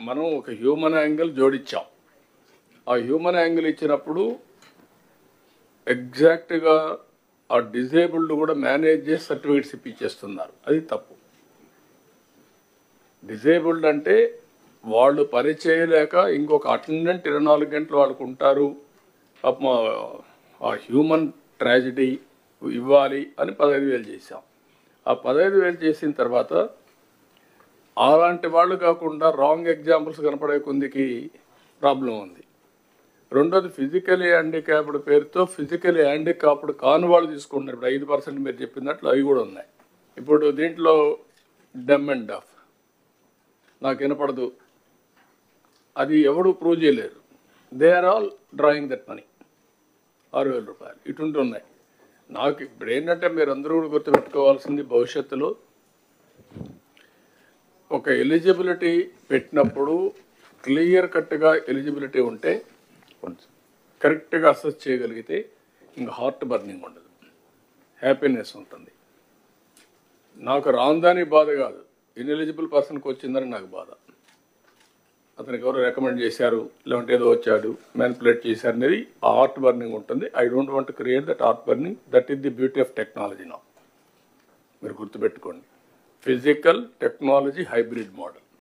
మనం ఒక human angle జోడించాం. ఆ హ్యూమన్ యాంగిల్ ఇచ్చినప్పుడు ఎగ్జాక్ట్గా ఆ డిజేబుల్డ్ కూడా మేనేజ్ చేసి సర్టిఫికేట్స్ ఇప్పించేస్తున్నారు. అది తప్పు. డిజేబుల్డ్ అంటే వాళ్ళు పని చేయలేక ఇంకొక అటెండెంట్ 24 గంటలు వాళ్ళకు ఉంటారు, ఆ హ్యూమన్ ట్రాజడీ ఇవ్వాలి అని 15,000 చేశాం. ఆ 15,000 చేసిన తర్వాత అలాంటి వాళ్ళు కాకుండా రాంగ్ ఎగ్జాంపుల్స్ కనపడే కొందికి ప్రాబ్లం ఉంది. రెండోది ఫిజికలీ హ్యాండిక్యాప్డ్ పేరుతో ఫిజికలీ హ్యాండిక్యాప్డ్ కాని వాళ్ళు తీసుకుంటున్నారు. ఇప్పుడు 5% మీరు చెప్పినట్లు అవి కూడా ఉన్నాయి. ఇప్పుడు దీంట్లో డమ్ అండ్ డఫ్, నాకు వినపడదు, అది ఎవడు ప్రూవ్ చేయలేరు. They are all drawing that money, 6,000 రూపాయలు ఇటువంటి ఉన్నాయి. నాకు ఇప్పుడు ఏంటంటే మీరు అందరూ కూడా గుర్తుపెట్టుకోవాల్సింది, భవిష్యత్తులో ఒక ఎలిజిబిలిటీ పెట్టినప్పుడు క్లియర్ కట్గా ఎలిజిబిలిటీ ఉంటే కరెక్ట్గా అసెస్ చేయగలిగితే ఇంకా హార్ట్ బర్నింగ్ ఉండదు, హ్యాపీనెస్ ఉంటుంది. నాకు రాందాని బాధ కాదు, ఇన్ఎలిజిబుల్ పర్సన్కి వచ్చిందని నాకు బాధ. అతనికి ఎవరు రికమెండ్ చేశారు, లేదంటే ఏదో వచ్చాడు మ్యానిపులేట్ చేశారు అనేది ఆ హార్ట్ బర్నింగ్ ఉంటుంది. I don't want to create that heart burning. That is the beauty of technology now. మీరు గుర్తుపెట్టుకోండి, ఫిజికల్ టెక్నాలజీ హైబ్రిడ్ మోడల్.